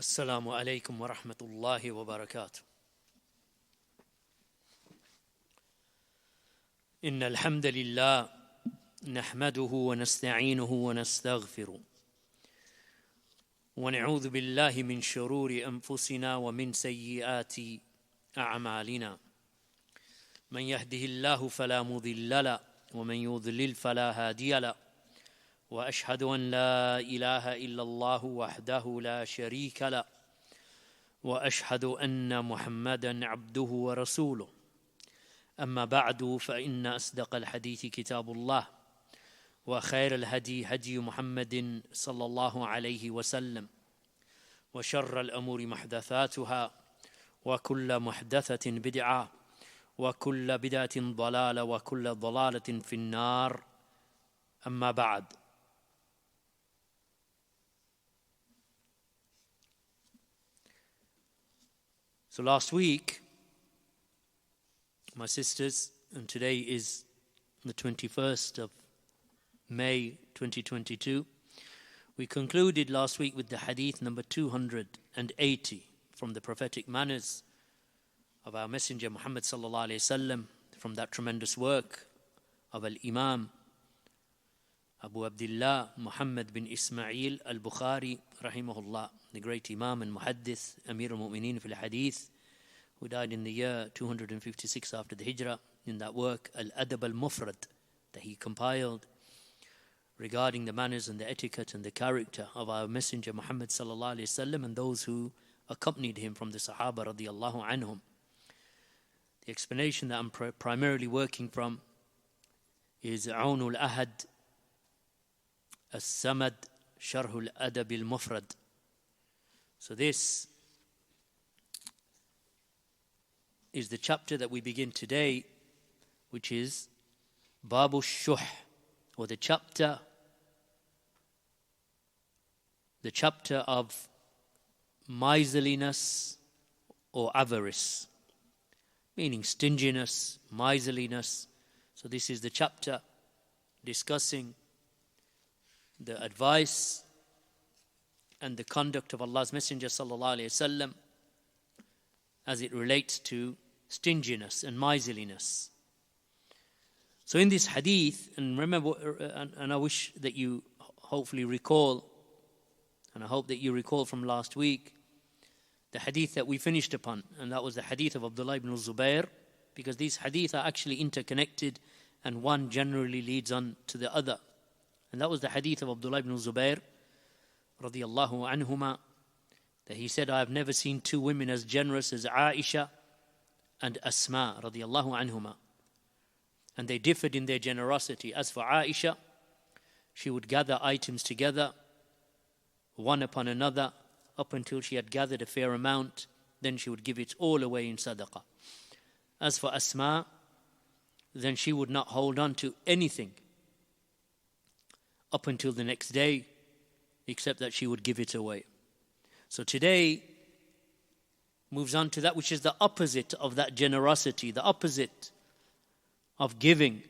السلام عليكم ورحمة الله وبركاته. إن الحمد لله نحمده ونستعينه ونستغفره ونعوذ بالله من شرور أنفسنا ومن سيئات أعمالنا. من يهده الله فلا مضل له ومن يضلل فلا هادي له، وأشهد أن لا إله إلا الله وحده لا شريك له، وأشهد أن محمدا عبده ورسوله. أما بعد، فإن أصدق الحديث كتاب الله، وخير الهدي هدي محمد صلى الله عليه وسلم، وشر الأمور محدثاتها، وكل محدثة بدعة، وكل بدعة ضلالة، وكل ضلالة في النار. أما بعد. So last week, my sisters, and today is the 21st of May 2022, we concluded last week with the Ḥadīth number 280 from the prophetic manners of our Messenger Muhammad sallallahu alayhi wasallam, from that tremendous work of Al-Imam Abu Abdullah Muhammad bin Ismail al-Bukhari rahimahullah, the great Imam and Muhaddith, Amir al-Mu'mineen fil Ḥadīth, who died in the year 256 after the Hijrah. In that work, Al-Adab al-Mufrad, that he compiled regarding the manners and the etiquette and the character of our Messenger Muhammad sallallahu alayhi wasallam and those who accompanied him from the Sahaba radiyallahu anhum. The explanation that I'm primarily working from is Awnul Ahad As-Samad Sharhul Adab al-Mufrad. So this is the chapter that we begin today, which is Babu shuḥ, or the chapter of miserliness or avarice, meaning stinginess, miserliness. So this is the chapter discussing the advice and the conduct of Allah's Messenger sallallahu alaihi wasallam as it relates to stinginess and miserliness. So in this hadith, and remember, and I wish that you hopefully recall, and I hope that you recall from last week, the hadith that we finished upon, and that was the hadith of Abdullah ibn Zubayr, because these hadith are actually interconnected and one generally leads on to the other. And that was the hadith of Abdullah ibn Zubayr radiyallahu anhuma, that he said, I have never seen two women as generous as Aisha and Asma radiyallahu anhuma. And they differed in their generosity. As for Aisha, she would gather items together, one upon another, up until she had gathered a fair amount. Then she would give it all away in sadaqah. As for Asma, then she would not hold on to anything up until the next day, except that she would give it away. So today moves on to that which is the opposite of that generosity, the opposite of giving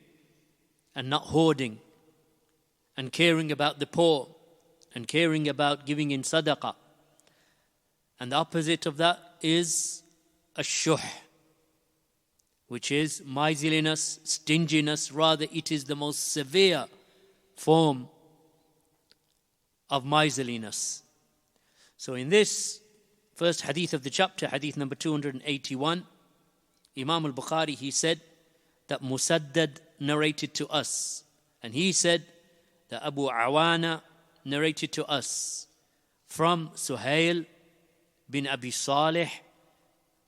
and not hoarding and caring about the poor and caring about giving in sadaqah. And the opposite of that is shuḥ, which is miserliness, stinginess. Rather, it is the most severe form of miserliness. So in this first hadith of the chapter, hadith number 281, Imam al-Bukhari, he said that Musaddad narrated to us. And he said that Abu Awana narrated to us from Suhail bin Abi Salih,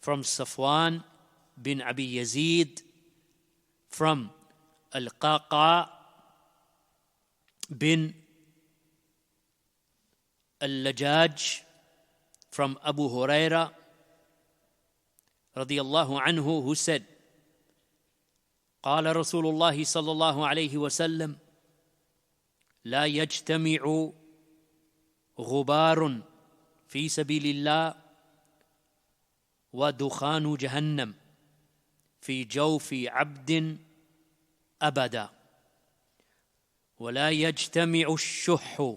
from Safwan bin Abi Yazid, from Al-Qaqa bin Al-Lajaj, from Abu Huraira radiyallahu anhu, who said, قال رسول الله صلى الله عليه وسلم لا يجتمع غبار في سبيل الله ودخان جهنم في جوف عبد أبدا ولا يجتمع الشح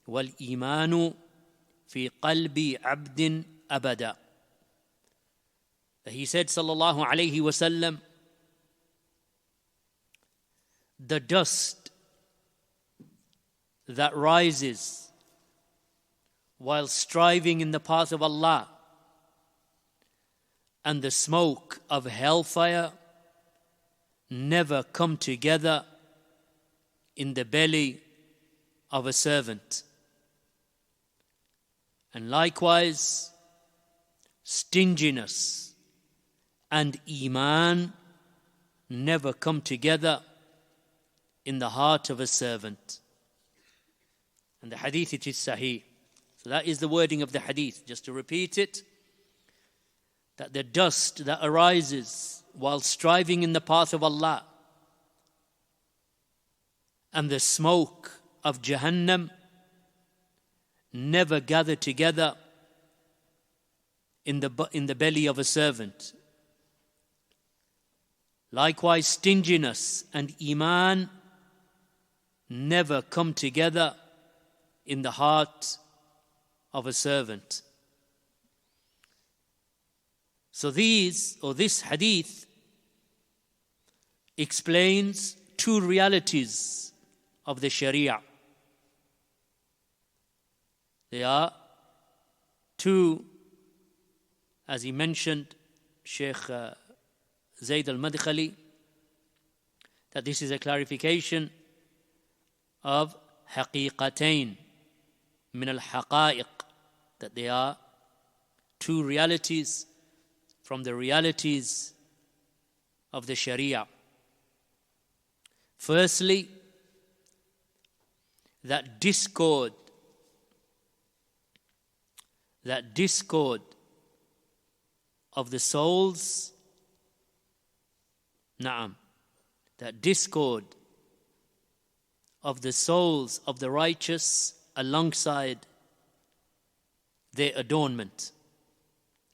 والإيمان في قلب عبد أبدا. He said, sallallahu alayhi wasallam, the dust that rises while striving in the path of Allah and the smoke of hellfire never come together in the belly of a servant. And likewise, stinginess and īmān never come together in the heart of a servant. And the hadith, it is sahih. So that is the wording of the hadith. Just to repeat it, that the dust that arises while striving in the path of Allah and the smoke of Jahannam never gather together in the belly of a servant. Likewise, stinginess and īmān never come together in the heart of a servant. So this hadith explains two realities of the Shari'ah. They are two, as he mentioned, Sheikh Zayd al-Madkhali, that this is a clarification of haqiqatayn min al-haqa'iq, that they are two realities from the realities of the Sharia. Firstly, that discord of the souls, that discord of the souls of the righteous alongside their adornment.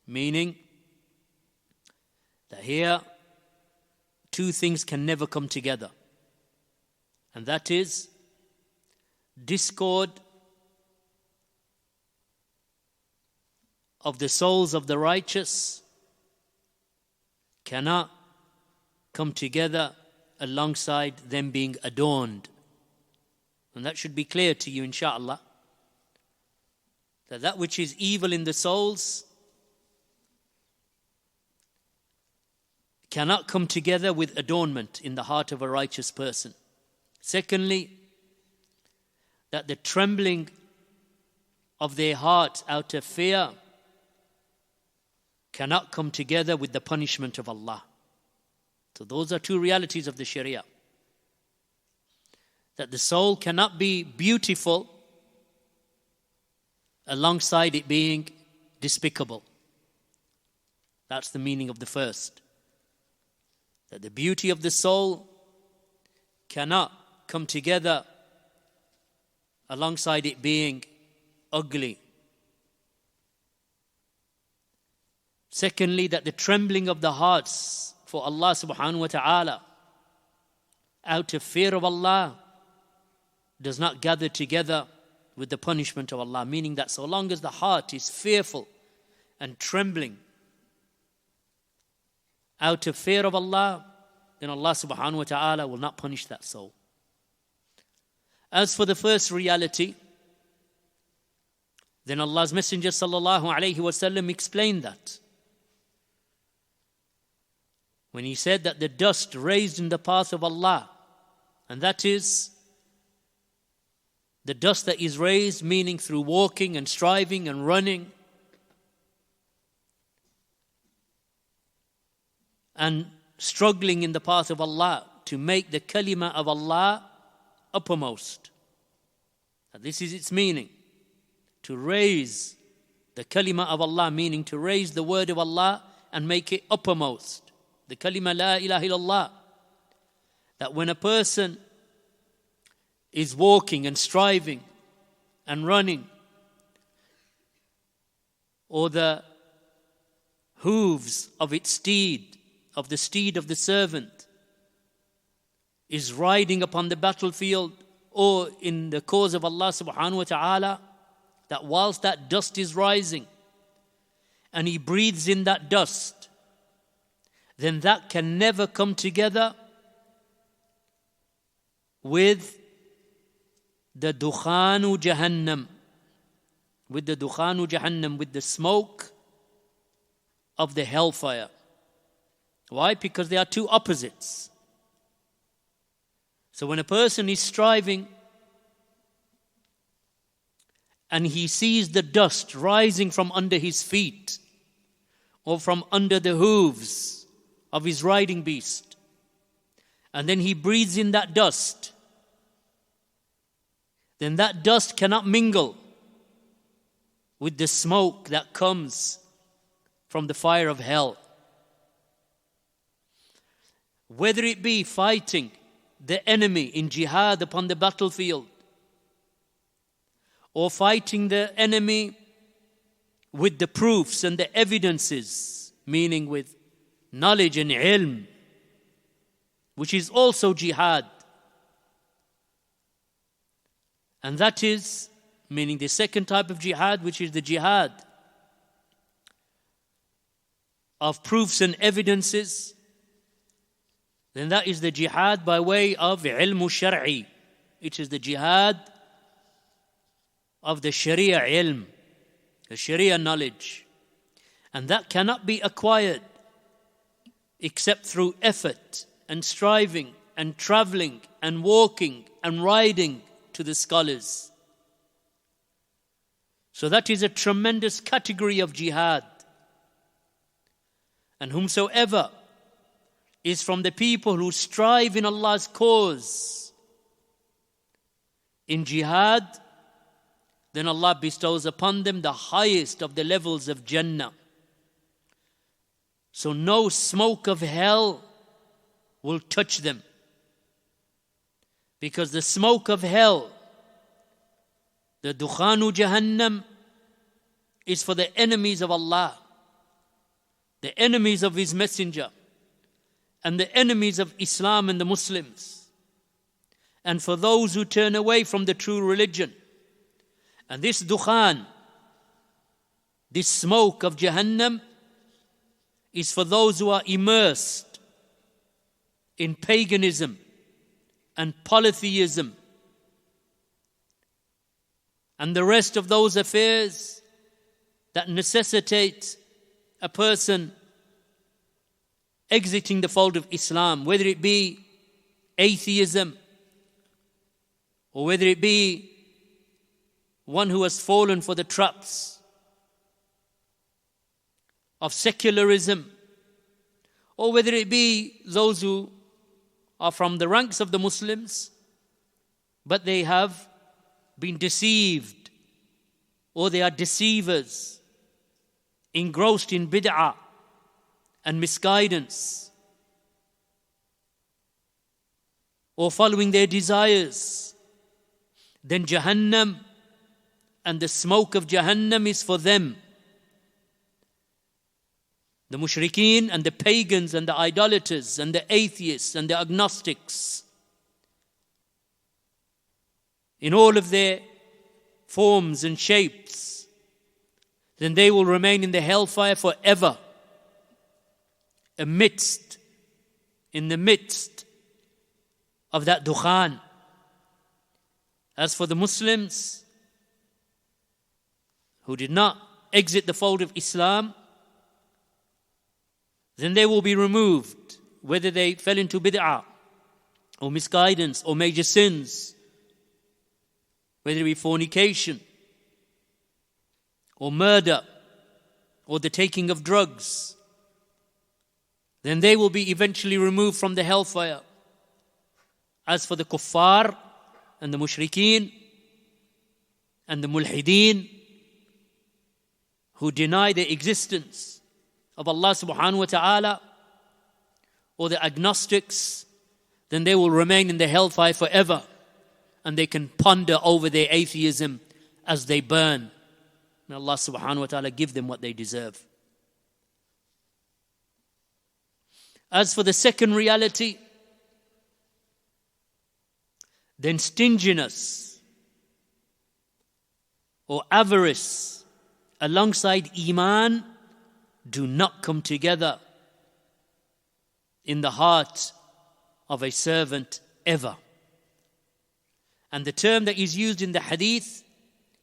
Meaning that here two things can never come together. And that is discord of the souls of the righteous cannot come together alongside them being adorned. And that should be clear to you, inshaAllah, that which is evil in the souls cannot come together with adornment in the heart of a righteous person. Secondly, that the trembling of their heart out of fear cannot come together with the punishment of Allah. So those are two realities of the Sharia. That the soul cannot be beautiful alongside it being despicable. That's the meaning of the first. That the beauty of the soul cannot come together alongside it being ugly. Secondly, that the trembling of the hearts for Allah subhanahu wa ta'ala out of fear of Allah does not gather together with the punishment of Allah. Meaning that so long as the heart is fearful and trembling out of fear of Allah, then Allah subhanahu wa ta'ala will not punish that soul. As for the first reality, then Allah's Messenger sallallahu alayhi wasallam explained that. When he said that the dust raised in the path of Allah, and that is the dust that is raised, meaning through walking and striving and running and struggling in the path of Allah to make the kalima of Allah uppermost. And this is its meaning. To raise the kalima of Allah, meaning to raise the word of Allah and make it uppermost. The kalima la ilaha illallah. That when a person is walking and striving and running, or the hooves of its steed, of the steed of the servant, is riding upon the battlefield or in the cause of Allah subhanahu wa ta'ala, that whilst that dust is rising and he breathes in that dust, then that can never come together with the dukhanu jahannam, with the smoke of the hellfire. Why? Because they are two opposites. So when a person is striving and he sees the dust rising from under his feet or from under the hooves of his riding beast, and then he breathes in that dust, then that dust cannot mingle with the smoke that comes from the fire of hell. Whether it be fighting the enemy in jihad upon the battlefield, or fighting the enemy with the proofs and the evidences, meaning with knowledge and ilm, which is also jihad. And that is, meaning the second type of jihad, which is the jihad of proofs and evidences, then that is the jihad by way of ilm shar'i. It is the jihad of the Shari'ah ilm, the Shari'ah knowledge. And that cannot be acquired except through effort and striving and traveling and walking and riding to the scholars. So that is a tremendous category of jihad. And whomsoever is from the people who strive in Allah's cause in jihad, then Allah bestows upon them the highest of the levels of Jannah. So no smoke of hell will touch them, because the smoke of hell, the dukhanu jahannam, is for the enemies of Allah, the enemies of His Messenger, and the enemies of Islam and the Muslims, and for those who turn away from the true religion. And this dukhan, this smoke of Jahannam, is for those who are immersed in paganism and polytheism and the rest of those affairs that necessitate a person exiting the fold of Islam, whether it be atheism or whether it be one who has fallen for the traps of secularism, or whether it be those who are from the ranks of the Muslims, but they have been deceived, or they are deceivers, engrossed in bid'ah and misguidance, or following their desires, then Jahannam and the smoke of Jahannam is for them. The mushrikeen and the pagans and the idolaters and the atheists and the agnostics, in all of their forms and shapes, then they will remain in the hellfire forever, in the midst of that dukhan. As for the Muslims who did not exit the fold of Islam, then they will be removed, whether they fell into bid'ah or misguidance or major sins, whether it be fornication or murder or the taking of drugs, then they will be eventually removed from the hellfire. As for the kuffar and the mushrikeen and the mulhideen who deny the existence of Allah subhanahu wa ta'ala, or the agnostics, then they will remain in the hellfire forever, and they can ponder over their atheism as they burn. May Allah subhanahu wa ta'ala give them what they deserve. As for the second reality, then stinginess or avarice alongside īmān do not come together in the heart of a servant ever. And the term that is used in the Ḥadīth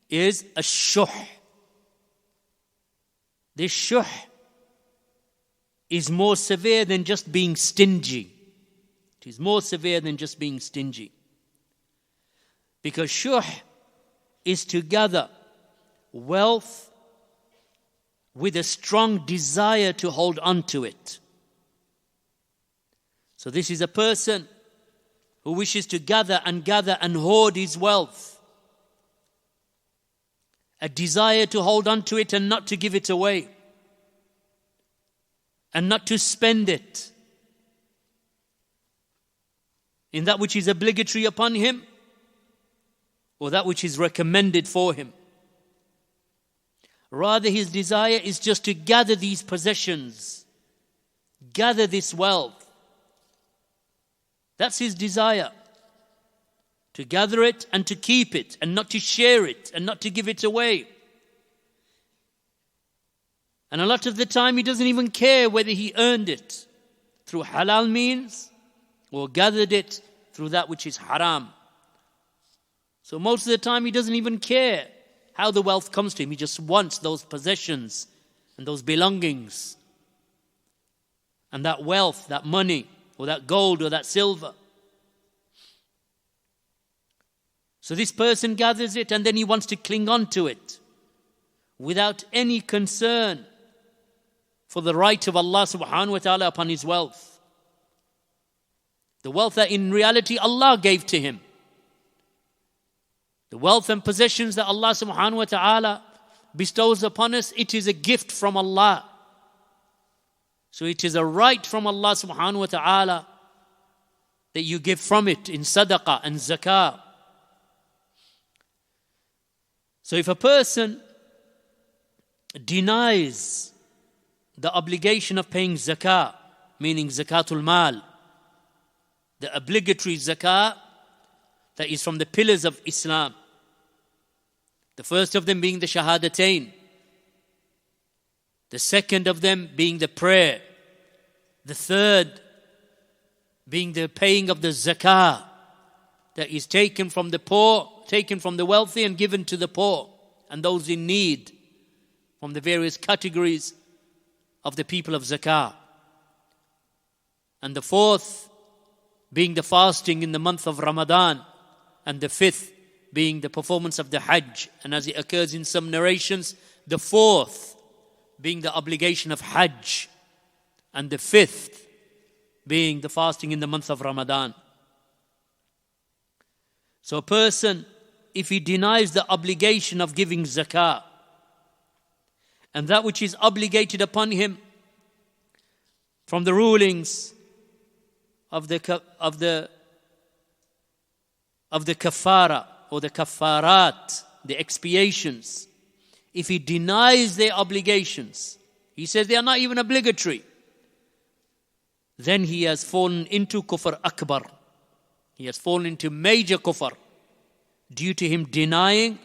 is a shuḥ. This shuḥ is more severe than just being stingy. It is more severe than just being stingy. Because shuḥ is to gather wealth with a strong desire to hold on to it. So this is a person who wishes to gather and hoard his wealth. A desire to hold on to it and not to give it away. And not to spend it in that which is obligatory upon him or that which is recommended for him. Rather, his desire is just to gather these possessions, gather this wealth. That's his desire. To gather it and to keep it and not to share it and not to give it away. And a lot of the time he doesn't even care whether he earned it through halal means or gathered it through that which is haram. So most of the time he doesn't even care how the wealth comes to him. He just wants those possessions and those belongings. And that wealth, that money, or that gold or that silver. So this person gathers it and then he wants to cling on to it without any concern for the right of Allah subhanahu wa ta'ala upon his wealth. The wealth that in reality Allah gave to him. The wealth and possessions that Allah subhanahu wa ta'ala bestows upon us, it is a gift from Allah. So it is a right from Allah subhanahu wa ta'ala that you give from it in sadaqah and zakāh. So if a person denies the obligation of paying zakāh, meaning zakatul mal, the obligatory zakāh that is from the pillars of Islam, the first of them being the shahadatain, the second of them being the prayer, the third being the paying of the zakāh that is taken from the poor, taken from the wealthy and given to the poor and those in need from the various categories of the people of zakāh. And the fourth being the fasting in the month of Ramadan, and the fifth being the performance of the Hajj. And as it occurs in some narrations, the fourth being the obligation of Hajj, and the fifth being the fasting in the month of Ramadan. So a person, if he denies the obligation of giving zakāh, and that which is obligated upon him from the rulings of the kafara or the kafarat, the expiations, if he denies their obligations, he says they are not even obligatory, then he has fallen into kufr akbar. He has fallen into major kufr due to him denying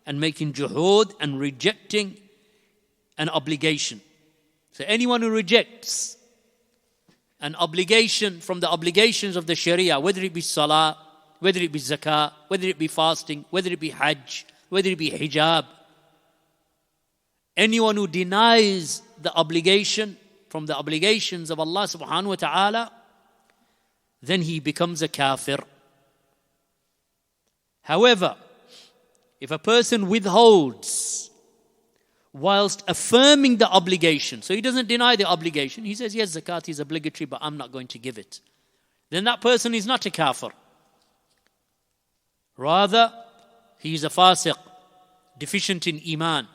and making juhud and rejecting an obligation. So anyone who rejects an obligation from the obligations of the Shari'ah, whether it be salah, whether it be zakāh, whether it be fasting, whether it be hajj, whether it be hijab, anyone who denies the obligation from the obligations of Allah subhanahu wa ta'ala, then he becomes a kafir. However, if a person withholds whilst affirming the obligation, so he doesn't deny the obligation, he says, yes, zakat is obligatory, but I'm not going to give it, then that person is not a kafir. Rather, he is a fasiq, deficient in īmān.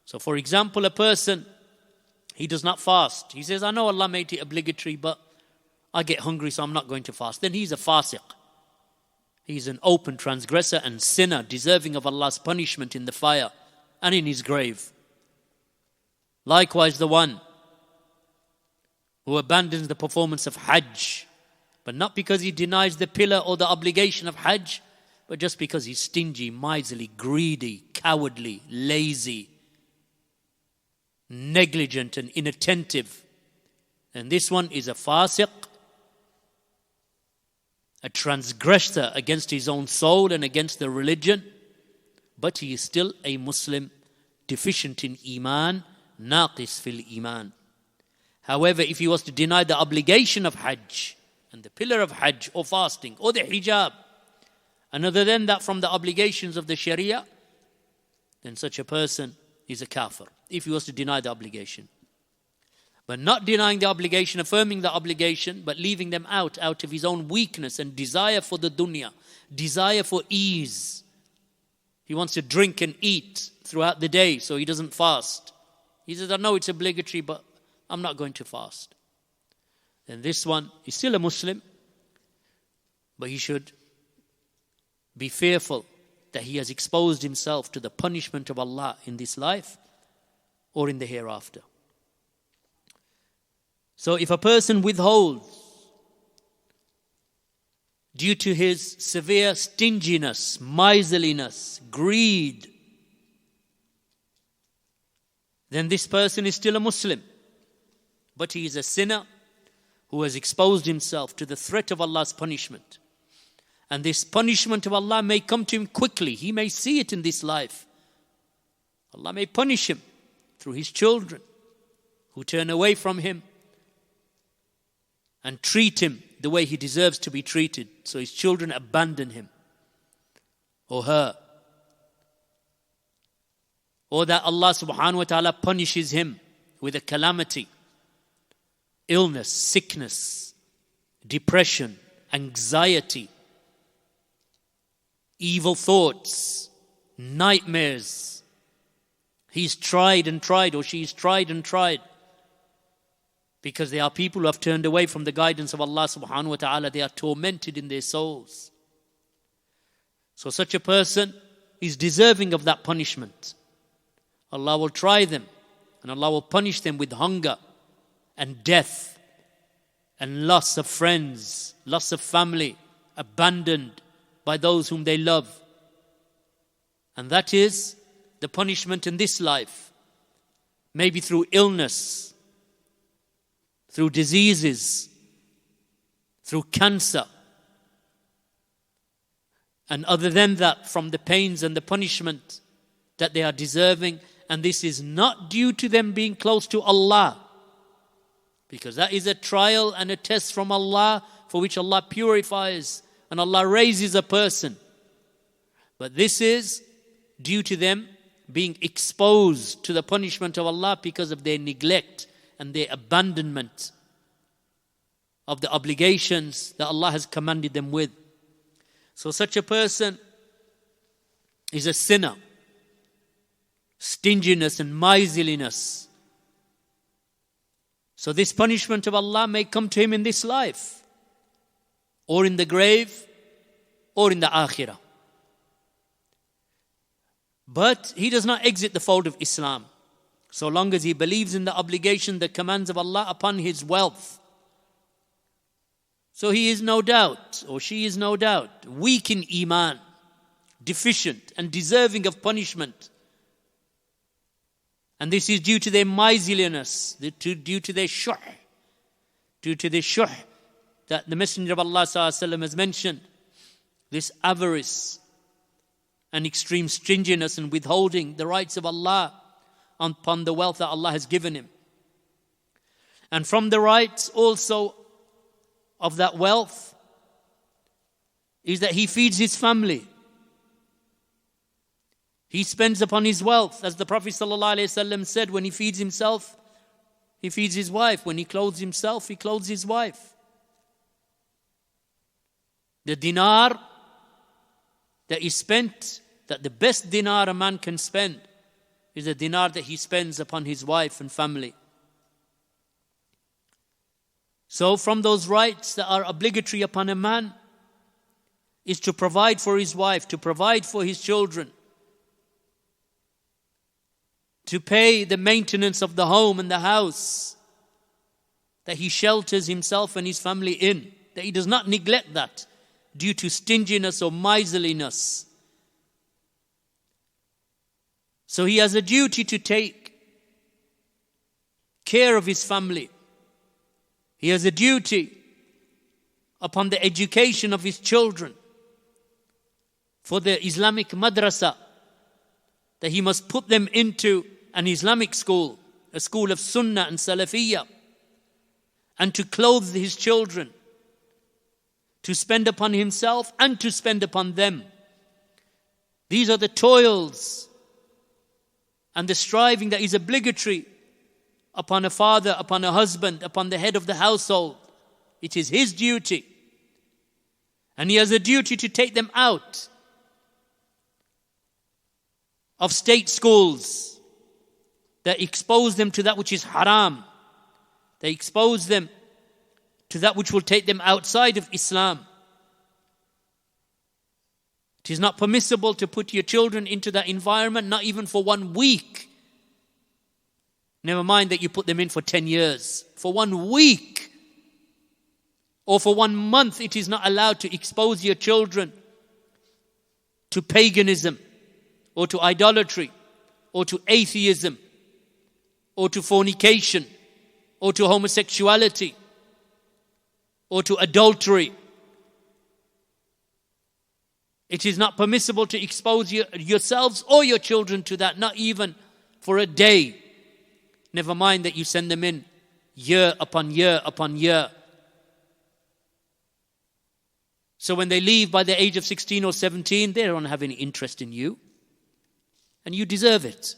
So for example, a person, he does not fast. He says, I know Allah made it obligatory, but I get hungry, so I'm not going to fast. Then he's a fasiq. He's an open transgressor and sinner, deserving of Allah's punishment in the fire and in his grave. Likewise, the one who abandons the performance of Hajj, but not because he denies the pillar or the obligation of Hajj, but just because he's stingy, miserly, greedy, cowardly, lazy, negligent and inattentive. And this one is a fasiq, a transgressor against his own soul and against the religion, but he is still a Muslim, deficient in īmān, nāqis fil īmān. However, if he was to deny the obligation of Hajj and the pillar of Hajj or fasting or the hijab, and other than that from the obligations of the Shari'ah, then such a person is a kafir, if he was to deny the obligation. But not denying the obligation, affirming the obligation, but leaving them out of his own weakness and desire for the dunyā, desire for ease. He wants to drink and eat throughout the day, so he doesn't fast. He says, I know it's obligatory, but I'm not going to fast. Then this one is still a Muslim, but he should be fearful that he has exposed himself to the punishment of Allah in this life or in the hereafter. So if a person withholds due to his severe stinginess, miserliness, greed, then this person is still a Muslim, but he is a sinner who has exposed himself to the threat of Allah's punishment. And this punishment of Allah may come to him quickly. He may see it in this life. Allah may punish him through his children who turn away from him and treat him the way he deserves to be treated. So his children abandon him or her. Or that Allah subhanahu wa ta'ala punishes him with a calamity, illness, sickness, depression, anxiety, evil thoughts, nightmares. He's tried and tried, or she's tried and tried. Because there are people who have turned away from the guidance of Allah subhanahu wa ta'ala. They are tormented in their souls. So such a person is deserving of that punishment. Allah will try them, and Allah will punish them with hunger and death and loss of friends, loss of family, abandoned by those whom they love. And that is the punishment in this life. Maybe through illness, through diseases, through cancer. And other than that, from the pains and the punishment that they are deserving. And this is not due to them being close to Allah, because that is a trial and a test from Allah for which Allah purifies and Allah raises a person. But this is due to them being exposed to the punishment of Allah because of their neglect and their abandonment of the obligations that Allah has commanded them with. So such a person is a sinner. Stinginess and miserliness. So this punishment of Allah may come to him in this life, or in the grave, or in the akhirah. But he does not exit the fold of Islam, so long as he believes in the obligation, the commands of Allah upon his wealth. So he is no doubt, or she is no doubt, weak in īmān, deficient and deserving of punishment. And this is due to their miserliness, due to their shuḥ, due to the shuḥ that the Messenger of Allah ﷺ has mentioned, this avarice and extreme stinginess and withholding the rights of Allah upon the wealth that Allah has given him. And from the rights also of that wealth is that he feeds his family. He spends upon his wealth. As the Prophet ﷺ said, when he feeds himself, he feeds his wife. When he clothes himself, he clothes his wife. The dinar that is spent, that the best dinar a man can spend, is a dinar that he spends upon his wife and family. So from those rights that are obligatory upon a man is to provide for his wife, to provide for his children, to pay the maintenance of the home and the house that he shelters himself and his family in, that he does not neglect that. due to stinginess or miserliness. So he has a duty to take care of his family. He has a duty upon the education of his children for the Islamic madrasa, that he must put them into an Islamic school, a school of Sunnah and Salafiyah, and to clothe his children, to spend upon himself and to spend upon them. These are the toils and the striving that is obligatory upon a father, upon a husband, upon the head of the household. It is his duty. And he has a duty to take them out of state schools that expose them to that which is haram. They expose them to that which will take them outside of Islam. It is not permissible to put your children into that environment, not even for 1 week. Never mind that you put them in for 10 years. For 1 week or for 1 month, it is not allowed to expose your children to paganism or to idolatry or to atheism or to fornication or to homosexuality or to adultery. It is not permissible to expose yourselves or your children to that, not even for a day. Never mind that you send them in year upon year upon year. So when they leave by the age of 16 or 17, they don't have any interest in you. And you deserve it.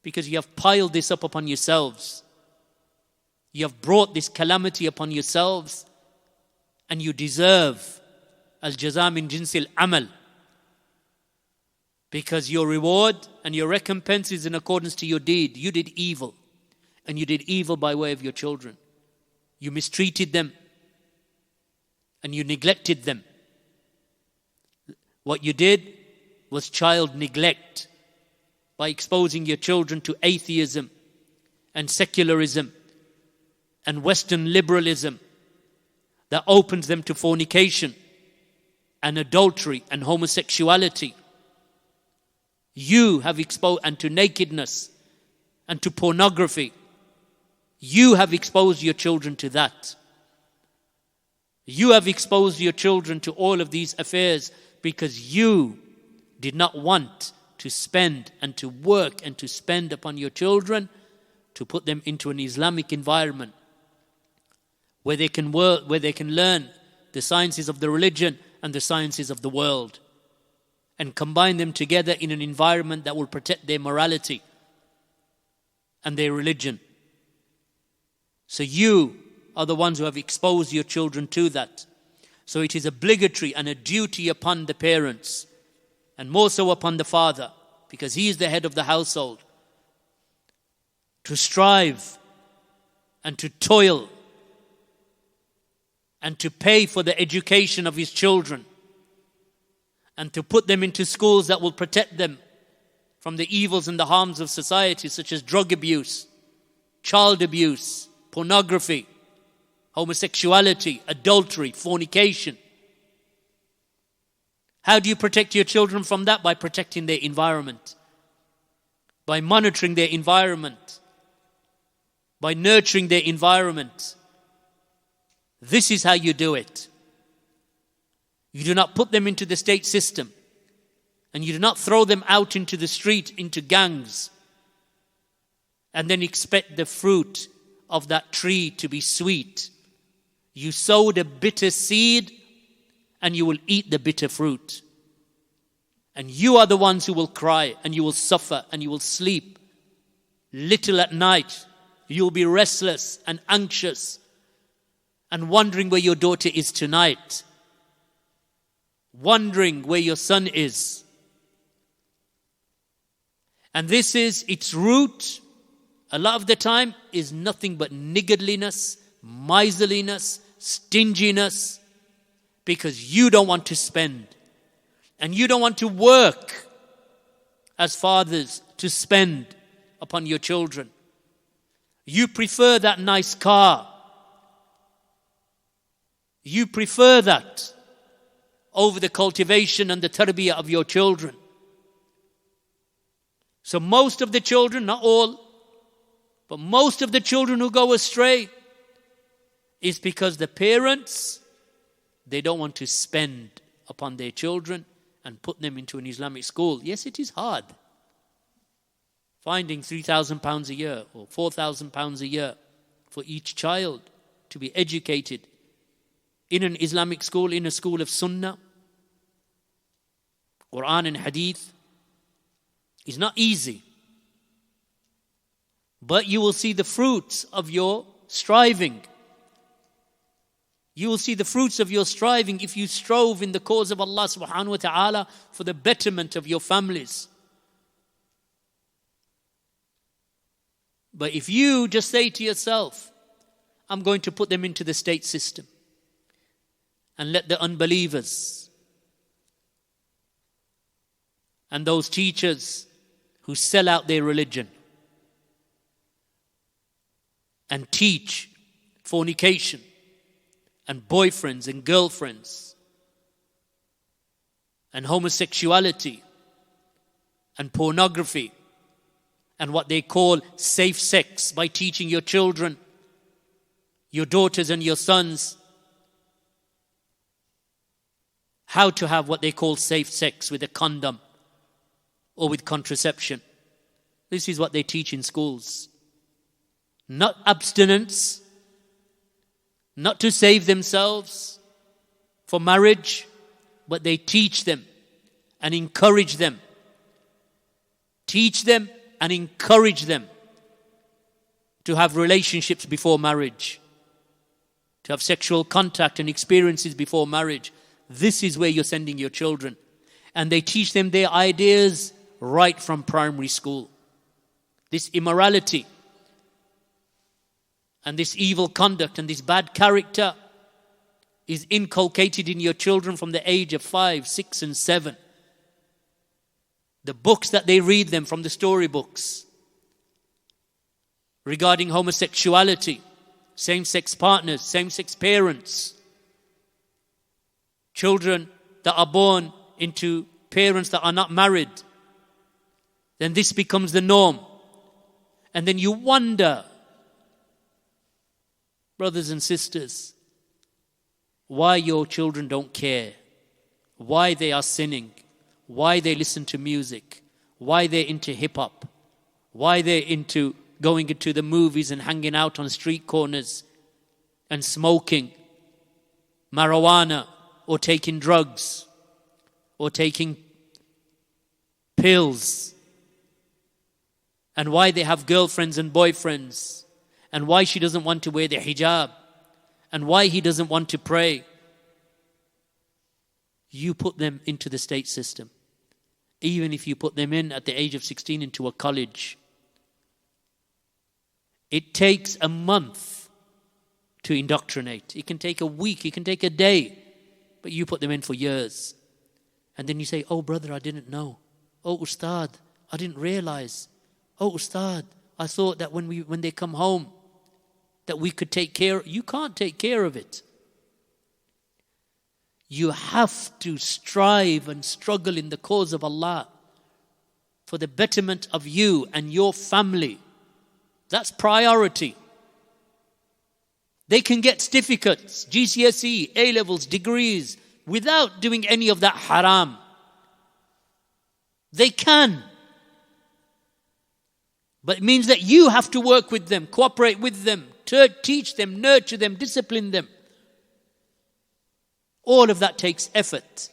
Because you have piled this up upon yourselves. You have brought this calamity upon yourselves. And you deserve al-jaza min jinsil amal. Because your reward and your recompense is in accordance to your deed. You did evil. And you did evil by way of your children. You mistreated them. And you neglected them. What you did was child neglect by exposing your children to atheism and secularism and Western liberalism that opens them to fornication and adultery and homosexuality. You have exposed, and to nakedness and to pornography. You have exposed your children to that. You have exposed your children to all of these affairs because you did not want to spend and to work and to spend upon your children to put them into an Islamic environment where they can work, where they can learn the sciences of the religion and the sciences of the world, and combine them together in an environment that will protect their morality and their religion. So you are the ones who have exposed your children to that. So it is obligatory and a duty upon the parents, and more so upon the father, because he is the head of the household, to strive and to toil and to pay for the education of his children, and to put them into schools that will protect them from the evils and the harms of society, such as drug abuse, child abuse, pornography, homosexuality, adultery, fornication. How do you protect your children from that? By protecting their environment, by monitoring their environment, by nurturing their environment. This is how you do it. You do not put them into the state system, and you do not throw them out into the street, into gangs, and then expect the fruit of that tree to be sweet. You sowed a bitter seed, and you will eat the bitter fruit. And you are the ones who will cry, and you will suffer, and you will sleep little at night. You will be restless and anxious and wondering where your daughter is tonight, wondering where your son is. And this is its root, a lot of the time, is nothing but niggardliness, miserliness, stinginess, because you don't want to spend and you don't want to work as fathers to spend upon your children. You prefer that nice car. You prefer that over the cultivation and the tarbiyah of your children. So most of the children, not all, but most of the children who go astray is because the parents, they don't want to spend upon their children and put them into an Islamic school. Yes, it is hard. Finding £3,000 a year or £4,000 a year for each child to be educated in an Islamic school, in a school of Sunnah, Quran and Ḥadīth, is not easy. But you will see the fruits of your striving. You will see the fruits of your striving if you strove in the cause of Allah subhanahu wa ta'ala for the betterment of your families. But if you just say to yourself, I'm going to put them into the state system and let the unbelievers and those teachers who sell out their religion and teach fornication and boyfriends and girlfriends and homosexuality and pornography and what they call safe sex, by teaching your children, your daughters and your sons, how to have what they call safe sex with a condom or with contraception. This is what they teach in schools. Not abstinence, not to save themselves for marriage, but they teach them and encourage them. Teach them and encourage them to have relationships before marriage, to have sexual contact and experiences before marriage. This is where you're sending your children. And they teach them their ideas right from primary school. This immorality and this evil conduct and this bad character is inculcated in your children from the age of 5, 6 and 7. The books that they read them from the storybooks regarding homosexuality, same-sex partners, same-sex parents, children that are born into parents that are not married, then this becomes the norm. And then you wonder, brothers and sisters, why your children don't care, why they are sinning, why they listen to music, why they're into hip-hop, why they're into going into the movies and hanging out on street corners and smoking marijuana or taking drugs or taking pills, and why they have girlfriends and boyfriends, and why she doesn't want to wear the hijab, and why he doesn't want to pray. You put them into the state system. Even if you put them in at the age of 16 into a college, it takes a month to indoctrinate. It can take a week, it can take a day, but you put them in for years. And then you say, oh brother, I didn't know. Oh Ustad, I didn't realize. Oh Ustad, I thought that when they come home, that we could take care. You can't take care of it. You have to strive and struggle in the cause of Allah for the betterment of you and your family. That's priority. They can get certificates, GCSE, A-levels, degrees, without doing any of that haram. They can. But it means that you have to work with them, cooperate with them, teach them, nurture them, discipline them. All of that takes effort.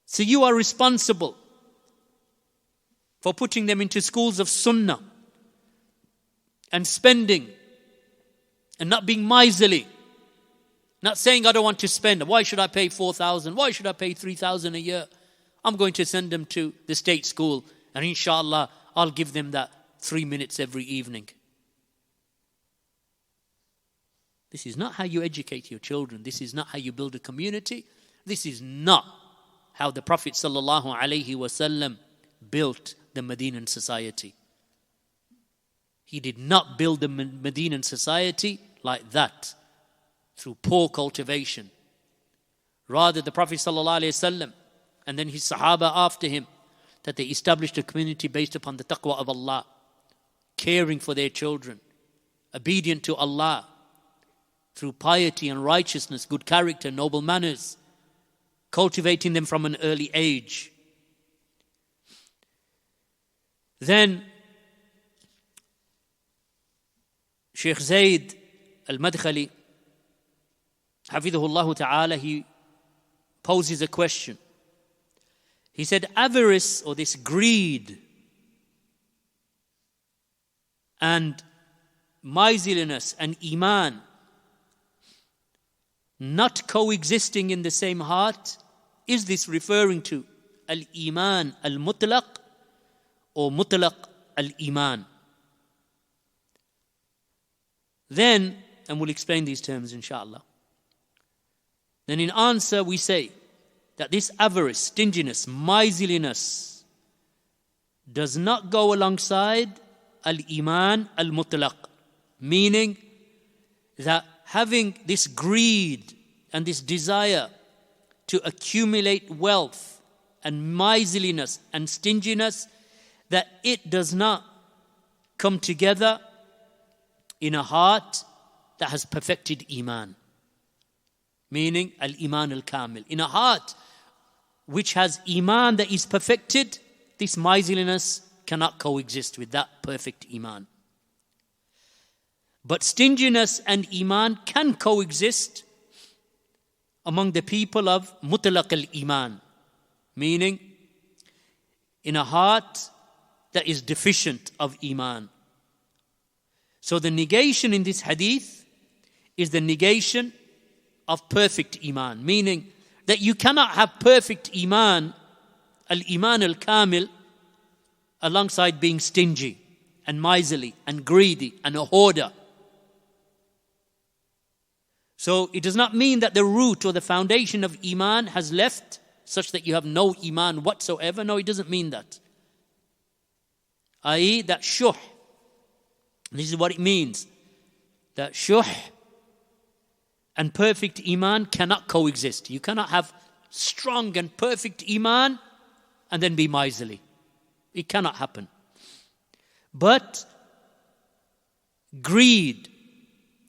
So you are responsible for putting them into schools of Sunnah and spending and not being miserly. Not saying, I don't want to spend. Why should I pay 4,000? Why should I pay 3,000 a year? I'm going to send them to the state school and inshallah I'll give them that 3 minutes every evening. This is not how you educate your children. This is not how you build a community. This is not how the Prophet ﷺ built the Medinan society. He did not build the Medinan society like that. through poor cultivation. Rather, the Prophet ﷺ and then his Sahaba after him, that they established a community based upon the taqwa of Allah, caring for their children, obedient to Allah, through piety and righteousness, good character, noble manners, cultivating them from an early age. Then Sheikh Zayd al-Madkhali, حفظه الله ta'ala, he poses a question. He said, avarice, or this greed, and miserliness and īmān not coexisting in the same heart, is this referring to al-īmān al-mutlaq or mutlaq al-īmān? Then, and we'll explain these terms inshallah, then in answer we say that this avarice, stinginess, miserliness does not go alongside al-īmān al-mutlaq, meaning that having this greed and this desire to accumulate wealth and miserliness and stinginess, that it does not come together in a heart that has perfected īmān, meaning al-īmān al-kāmil. In a heart which has īmān that is perfected, this miserliness cannot coexist with that perfect īmān. But stinginess and īmān can coexist among the people of mutlaq al-īmān, meaning in a heart that is deficient of īmān. So the negation in this hadith is the negation of perfect īmān, meaning that you cannot have perfect īmān, al-īmān al-kāmil, alongside being stingy and miserly and greedy and a hoarder. So it does not mean that the root or the foundation of īmān has left, such that you have no īmān whatsoever. No, it doesn't mean that. i.e. that shuḥ, this is what it means, that shuḥ and perfect īmān cannot coexist. You cannot have strong and perfect īmān and then be miserly. It cannot happen. But greed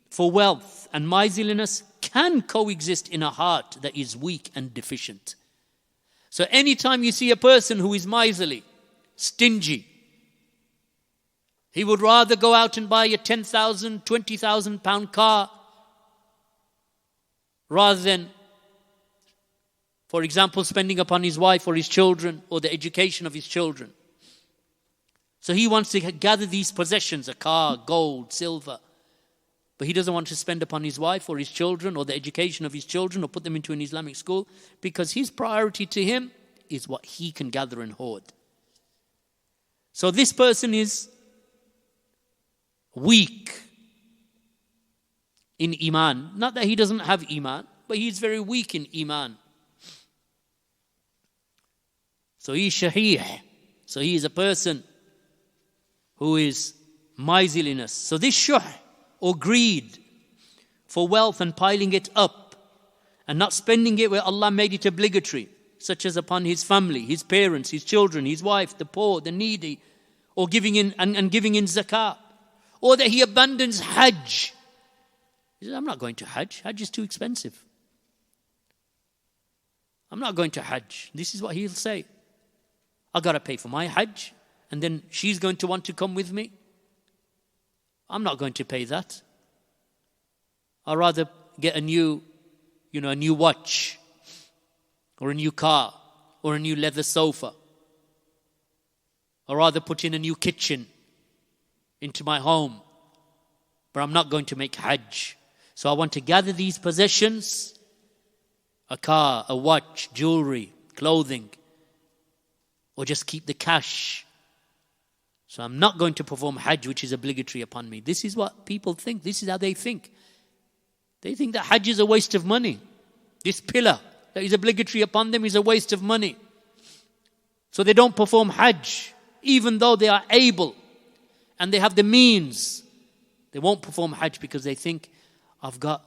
for wealth and miserliness can coexist in a heart that is weak and deficient. So anytime you see a person who is miserly, stingy, he would rather go out and buy a 10,000, 20,000 pound car rather than, for example, spending upon his wife or his children or the education of his children. So he wants to gather these possessions, a car, gold, silver, but he doesn't want to spend upon his wife or his children or the education of his children or put them into an Islamic school, because his priority to him is what he can gather and hoard. So this person is weak in īmān. Not that he doesn't have īmān, but he's very weak in īmān. So he's Sharī'ah. So he is a person who is miserliness. So this shuḥ, or greed for wealth and piling it up and not spending it where Allah made it obligatory, such as upon his family, his parents, his children, his wife, the poor, the needy, or giving in zakah, or that he abandons Hajj. He says, I'm not going to Hajj. Hajj is too expensive. I'm not going to Hajj. This is what he'll say. I got to pay for my Hajj, and then she's going to want to come with me. I'm not going to pay that. I'd rather get a new watch, or a new car, or a new leather sofa. I'd rather put in a new kitchen into my home. But I'm not going to make Hajj. So I want to gather these possessions, a car, a watch, jewelry, clothing, or just keep the cash. So I'm not going to perform Hajj, which is obligatory upon me. This is what people think. This is how they think. They think that Hajj is a waste of money. This pillar that is obligatory upon them is a waste of money. So they don't perform Hajj, even though they are able and they have the means. They won't perform Hajj because they think, I've got,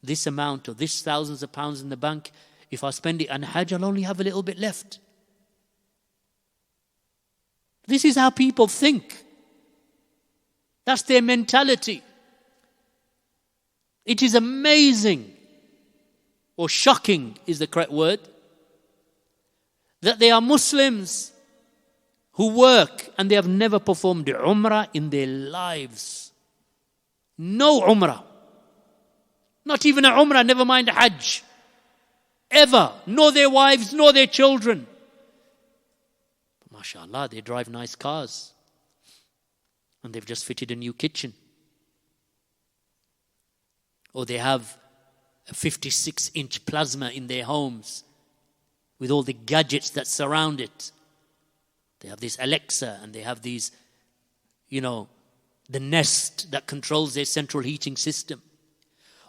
this amount or this thousands of pounds in the bank, if I spend it on Hajj, I'll only have a little bit left. This is how people think. That's their mentality. It is amazing, or shocking is the correct word, that there are Muslims who work and they have never performed Umrah in their lives. No Umrah. Not even a Umrah, never mind a Hajj. Ever. Nor their wives, nor their children. But mashallah, they drive nice cars. And they've just fitted a new kitchen. Or they have a 56-inch plasma in their homes with all the gadgets that surround it. They have this Alexa and they have these, the Nest that controls their central heating system.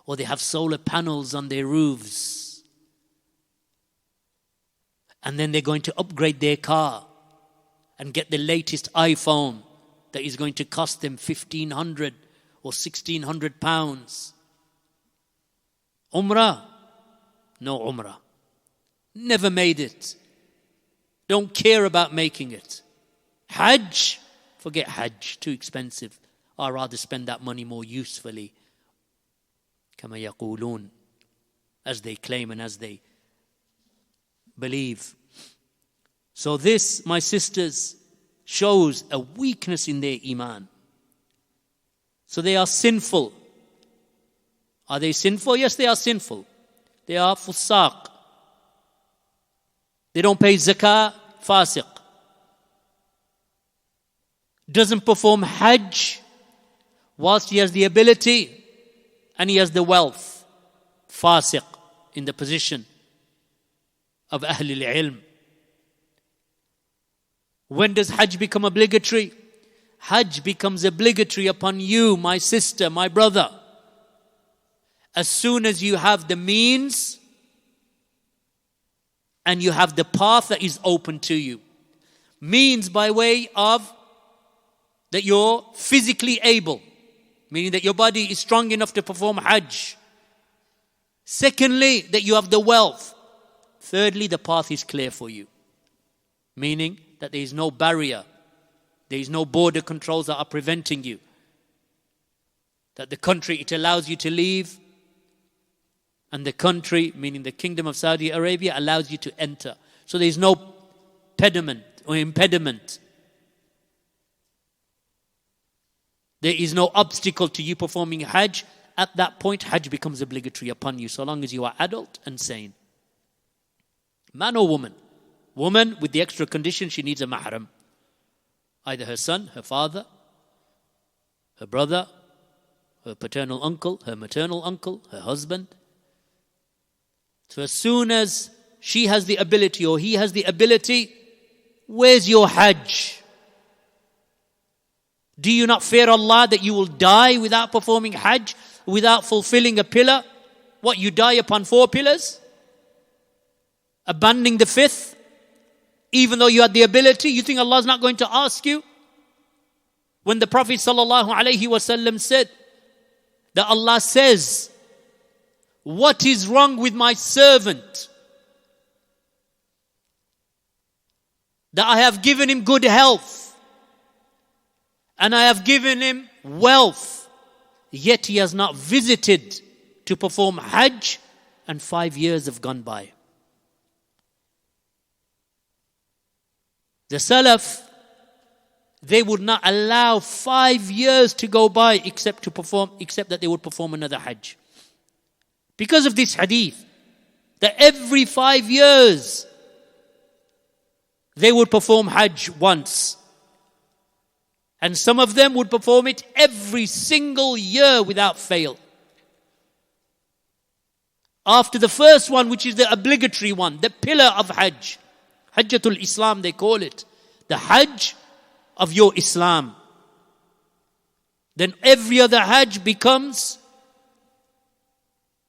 Or they have solar panels on their roofs. And then they're going to upgrade their car and get the latest iPhone that is going to cost them £1,500 or £1,600. Umrah? No Umrah. Never made it. Don't care about making it. Hajj? Forget Hajj, too expensive. I'd rather spend that money more usefully. كما يقولون, as they claim and as they believe. So this, my sisters, shows a weakness in their īmān. So they are sinful. Are they sinful? Yes, they are sinful. They are fusaq. They don't pay zakah, fasiq. Doesn't perform hajj whilst he has the ability and he has the wealth. Fasiq, in the position of Ahlul Ilm. When does Hajj become obligatory? Hajj becomes obligatory upon you, my sister, my brother, as soon as you have the means and you have the path that is open to you. Means by way of that you're physically able, meaning that your body is strong enough to perform Hajj. Secondly, that you have the wealth. Thirdly, the path is clear for you, meaning that there is no barrier, there is no border controls that are preventing you. That the country, it allows you to leave, and the country, meaning the Kingdom of Saudi Arabia, allows you to enter. So there is no pediment or impediment. There is no obstacle to you performing Hajj. At that point, Hajj becomes obligatory upon you, so long as you are adult and sane. Man or woman? Woman, with the extra condition, she needs a mahram. Either her son, her father, her brother, her paternal uncle, her maternal uncle, her husband. So as soon as she has the ability or he has the ability, where's your Hajj? Do you not fear Allah that you will die without performing Hajj, without fulfilling a pillar? What, you die upon 4 pillars? Abandoning the 5th? Even though you had the ability, you think Allah is not going to ask you? When the Prophet ﷺ said that Allah says, what is wrong with my servant? That I have given him good health and I have given him wealth, yet he has not visited to perform Hajj, and 5 years have gone by. The Salaf, they would not allow 5 years to go by except that they would perform another Hajj. Because of this hadith, that every 5 years they would perform Hajj once. And some of them would perform it every single year without fail. After the first one, which is the obligatory one, the pillar of Hajj, Hajjatul Islam they call it, the Hajj of your Islam. Then every other Hajj becomes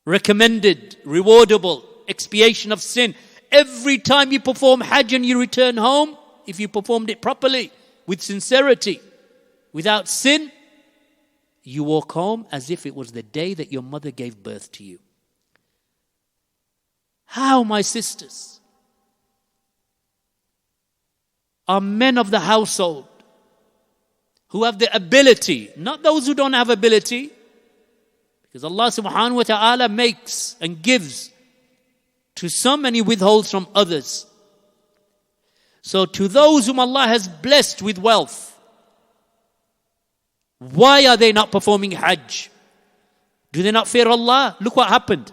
recommended, rewardable, expiation of sin. Every time you perform Hajj and you return home, if you performed it properly, with sincerity, without sin, you walk home as if it was the day that your mother gave birth to you. How, my sisters, are men of the household who have the ability, not those who don't have ability, because Allah subhanahu wa ta'ala makes and gives to some and He withholds from others. So to those whom Allah has blessed with wealth, why are they not performing Hajj? Do they not fear Allah? Look what happened.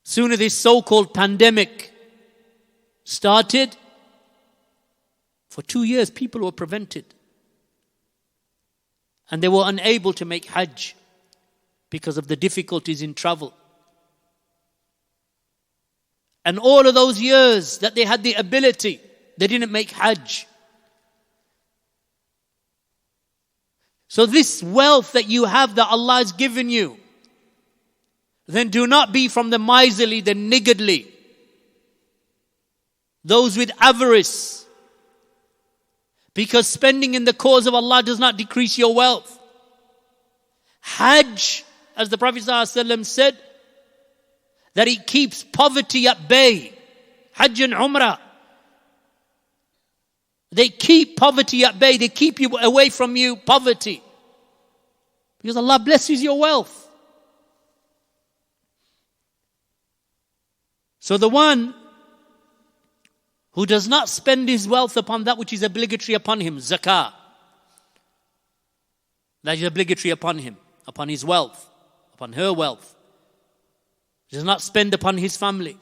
Soon as this so-called pandemic started, for 2 years people were prevented. And they were unable to make Hajj because of the difficulties in travel. And all of those years that they had the ability, they didn't make Hajj. So this wealth that you have that Allah has given you, then do not be from the miserly, the niggardly, those with avarice. Because spending in the cause of Allah does not decrease your wealth. Hajj, as the Prophet ﷺ said, that it keeps poverty at bay. Hajj and Umrah, they keep poverty at bay. They keep you away from you poverty. Because Allah blesses your wealth. So the one who does not spend his wealth upon that which is obligatory upon him, zakah, that is obligatory upon him, upon his wealth, upon her wealth, does not spend upon his family,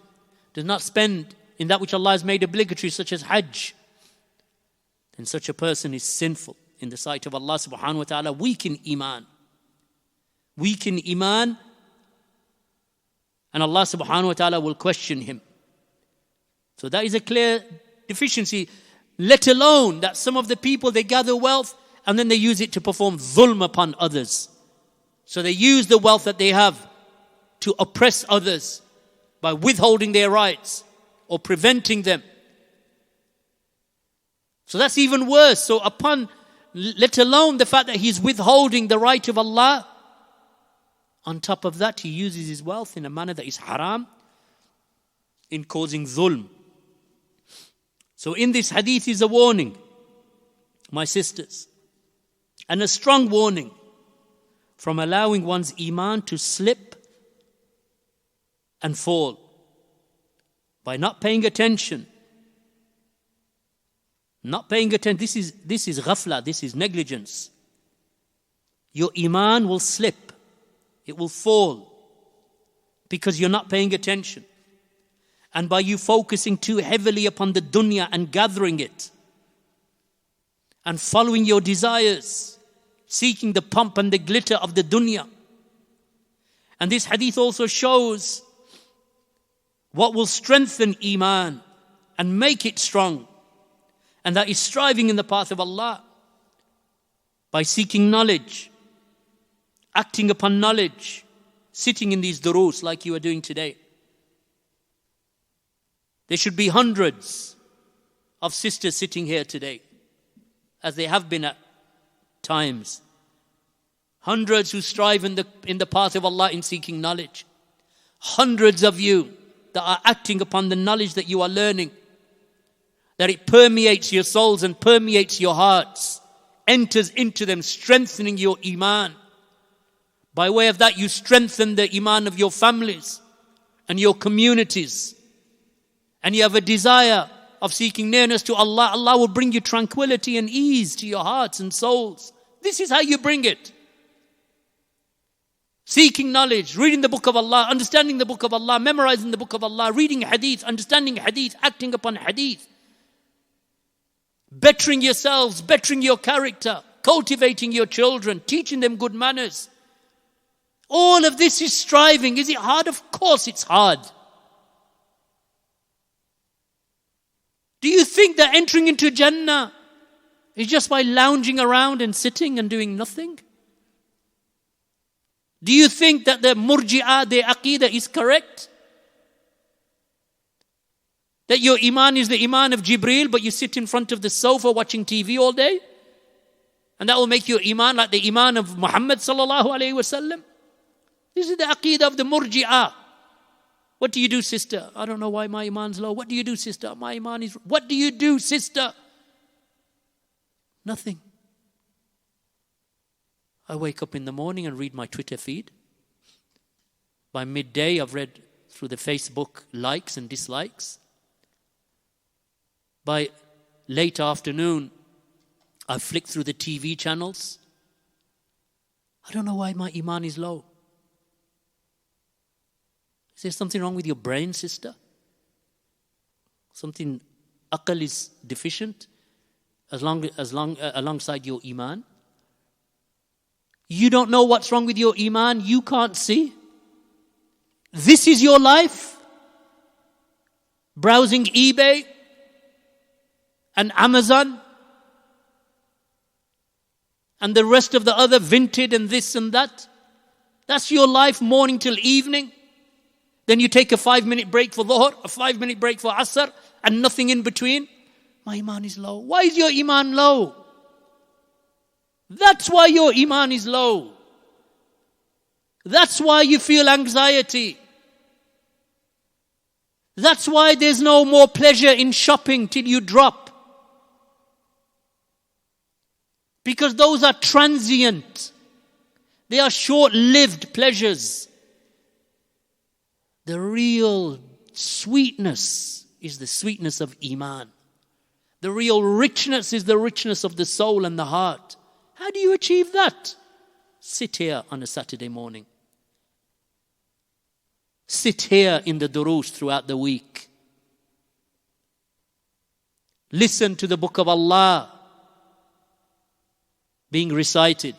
does not spend in that which Allah has made obligatory, such as Hajj, then such a person is sinful in the sight of Allah subhanahu wa ta'ala, weak in īmān. Weak in īmān, and Allah subhanahu wa ta'ala will question him. So that is a clear deficiency, let alone that some of the people, they gather wealth and then they use it to perform dhulm upon others. So they use the wealth that they have to oppress others by withholding their rights or preventing them. So that's even worse. So let alone the fact that he's withholding the right of Allah, on top of that he uses his wealth in a manner that is haram, in causing dhulm. So in this hadith is a warning, my sisters, and a strong warning from allowing one's īmān to slip and fall by not paying attention. Not paying attention. This is ghafla, this is negligence. Your īmān will slip, it will fall because you're not paying attention. And by you focusing too heavily upon the dunyā and gathering it and following your desires, seeking the pomp and the glitter of the dunyā. And this hadith also shows what will strengthen īmān and make it strong, and that is striving in the path of Allah by seeking knowledge, acting upon knowledge, sitting in these durus like you are doing today. There should be hundreds of sisters sitting here today, as they have been at times. Hundreds who strive in the path of Allah in seeking knowledge. Hundreds of you that are acting upon the knowledge that you are learning, that it permeates your souls and permeates your hearts, enters into them, strengthening your īmān. By way of that, you strengthen the īmān of your families and your communities. And you have a desire of seeking nearness to Allah. Allah will bring you tranquility and ease to your hearts and souls. This is how you bring it. Seeking knowledge, reading the book of Allah, understanding the book of Allah, memorizing the book of Allah, reading hadith, understanding hadith, acting upon hadith. Bettering yourselves, bettering your character, cultivating your children, teaching them good manners. All of this is striving. Is it hard? Of course it's hard. Do you think that entering into Jannah is just by lounging around and sitting and doing nothing? Do you think that the murji'ah, the aqidah is correct? That your īmān is the īmān of Jibreel, but you sit in front of the sofa watching TV all day? And that will make your īmān like the īmān of Muhammad sallallahu alayhi wa sallam. This is the aqeedah of the murji'ah. What do you do, sister? I don't know why my īmān's low. What do you do, sister? My īmān is... What do you do, sister? Nothing. I wake up in the morning and read my Twitter feed. By midday, I've read through the Facebook likes and dislikes. By late afternoon, I've flicked through the TV channels. I don't know why my īmān is low. Is there something wrong with your brain, sister? Something, aql is deficient alongside your īmān? You don't know what's wrong with your īmān, you can't see. This is your life? Browsing eBay and Amazon and the rest of the other Vinted and this and that. That's your life morning till evening. Then you take a 5-minute break for Dhuhr, a 5-minute break for Asr, and nothing in between. My īmān is low. Why is your īmān low? That's why your īmān is low. That's why you feel anxiety. That's why there's no more pleasure in shopping till you drop. Because those are transient. They are short-lived pleasures. The real sweetness is the sweetness of īmān. The real richness is the richness of the soul and the heart. How do you achieve that? Sit here on a Saturday morning. Sit here in the duruus throughout the week. Listen to the book of Allah being recited.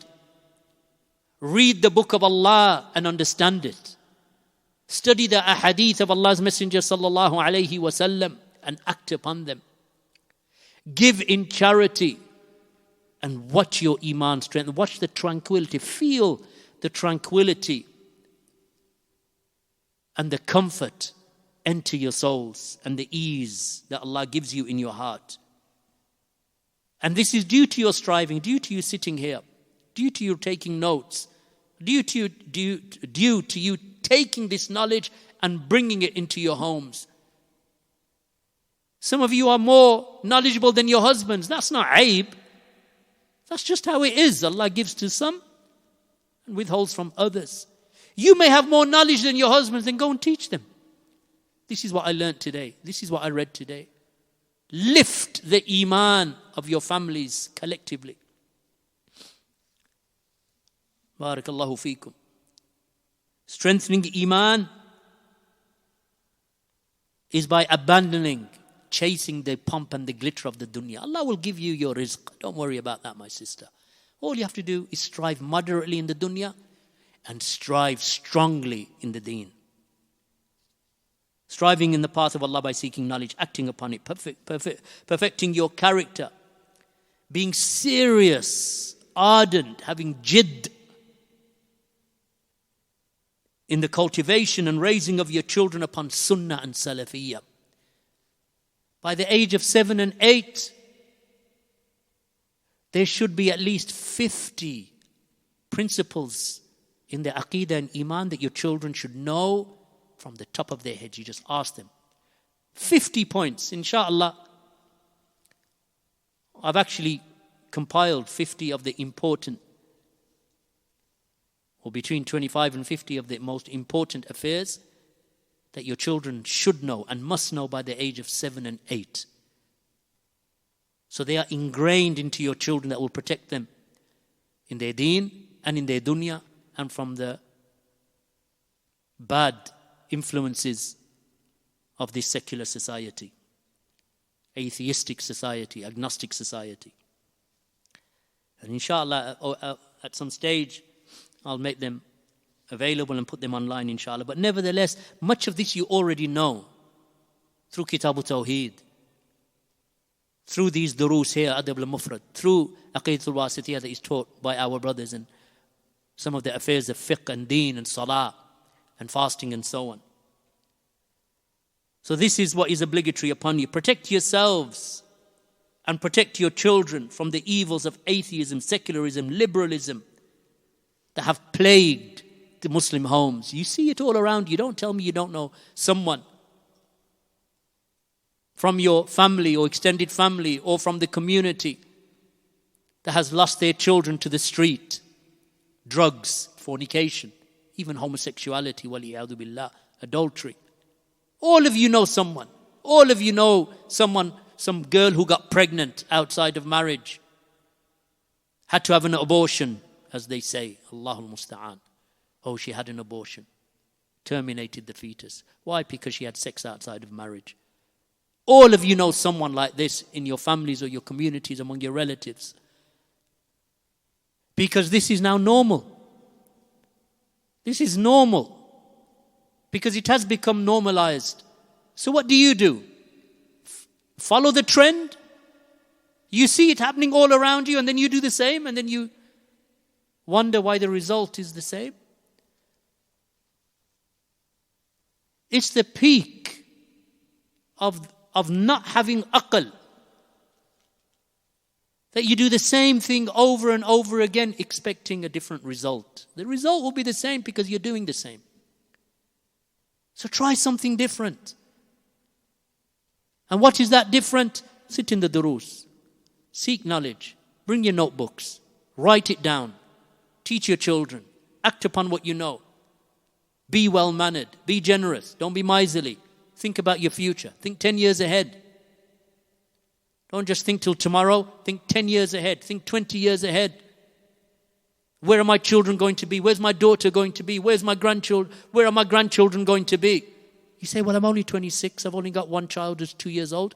Read the book of Allah and understand it. Study the Ḥadīth of Allah's Messenger sallallahu alayhi wa sallam and act upon them. Give in charity and watch your īmān strength. Watch the tranquility. Feel the tranquility and the comfort enter your souls and the ease that Allah gives you in your heart. And this is due to your striving, due to you sitting here, due to you taking notes, due to you taking this knowledge and bringing it into your homes. Some of you are more knowledgeable than your husbands. That's not aib. That's just how it is. Allah gives to some and withholds from others. You may have more knowledge than your husbands, then go and teach them. This is what I learned today. This is what I read today. Lift the īmān of your families collectively. Barakallahu feekum. Strengthening īmān is by abandoning, chasing the pomp and the glitter of the dunyā. Allah will give you your rizq. Don't worry about that, my sister. All you have to do is strive moderately in the dunya and strive strongly in the deen. Striving in the path of Allah by seeking knowledge, acting upon it, perfecting your character, being serious, ardent, having jidd in the cultivation and raising of your children upon Sunnah and Salafiyyah. By the age of 7 and 8, there should be at least 50 principles in the aqeedah and īmān that your children should know from the top of their heads. You just ask them. 50 points, inshallah. I've actually compiled 50 of the important, or between 25 and 50 of the most important affairs that your children should know and must know by the age of 7 and 8. So they are ingrained into your children that will protect them in their deen and in their dunya and from the bad influences of this secular society, atheistic society, agnostic society. And inshallah, at some stage, I'll make them available and put them online, inshallah. But nevertheless, much of this you already know through Kitab al-Tawheed, through these duruus here, Adab al-Mufrad, through Aqeedah al-Wasitiyah that is taught by our brothers, and some of the affairs of fiqh and deen and salah and fasting and so on. So this is what is obligatory upon you. Protect yourselves and protect your children from the evils of atheism, secularism, liberalism that have plagued the Muslim homes. You see it all around you. Don't tell me you don't know someone from your family or extended family or from the community that has lost their children to the street, drugs, fornication, even homosexuality, waliyadu billah, adultery. All of you know someone. All of you know someone, some girl who got pregnant outside of marriage, had to have an abortion, as they say. Allahul Musta'an. Oh, she had an abortion. Terminated the fetus. Why? Because she had sex outside of marriage. All of you know someone like this in your families or your communities, among your relatives. Because this is now normal. This is normal. Because it has become normalized. So what do? Follow the trend? You see it happening all around you and then you do the same and then you wonder why the result is the same? It's the peak of not having aql. That you do the same thing over and over again expecting a different result. The result will be the same because you're doing the same. So try something different. And what is that different? Sit in the duroos. Seek knowledge. Bring your notebooks. Write it down. Teach your children. Act upon what you know. Be well-mannered. Be generous. Don't be miserly. Think about your future. Think 10 years ahead. Don't just think till tomorrow. Think 10 years ahead. Think 20 years ahead. Where are my children going to be? Where's my daughter going to be? Where's my grandchildren? Where are my grandchildren going to be? You say, well, I'm only 26. I've only got one child who's 2 years old.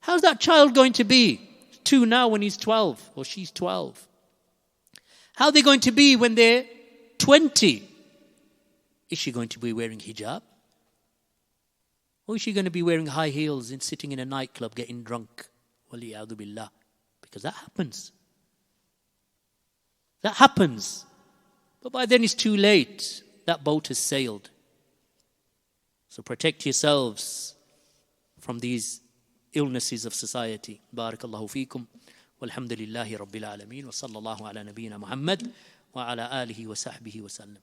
How's that child going to be? 2 now when he's 12 or she's 12. How are they going to be when they're 20? Is she going to be wearing hijab? Or is she going to be wearing high heels and sitting in a nightclub getting drunk? Waliyadu billah. Because that happens. That happens. But by then it's too late. That boat has sailed. So protect yourselves from these illnesses of society. Barakallahu feekum. Walhamdulillahi rabbil alameen. Wa sallallahu ala nabiyyina Muhammad wa ala alihi wa sahbihi wa sallam.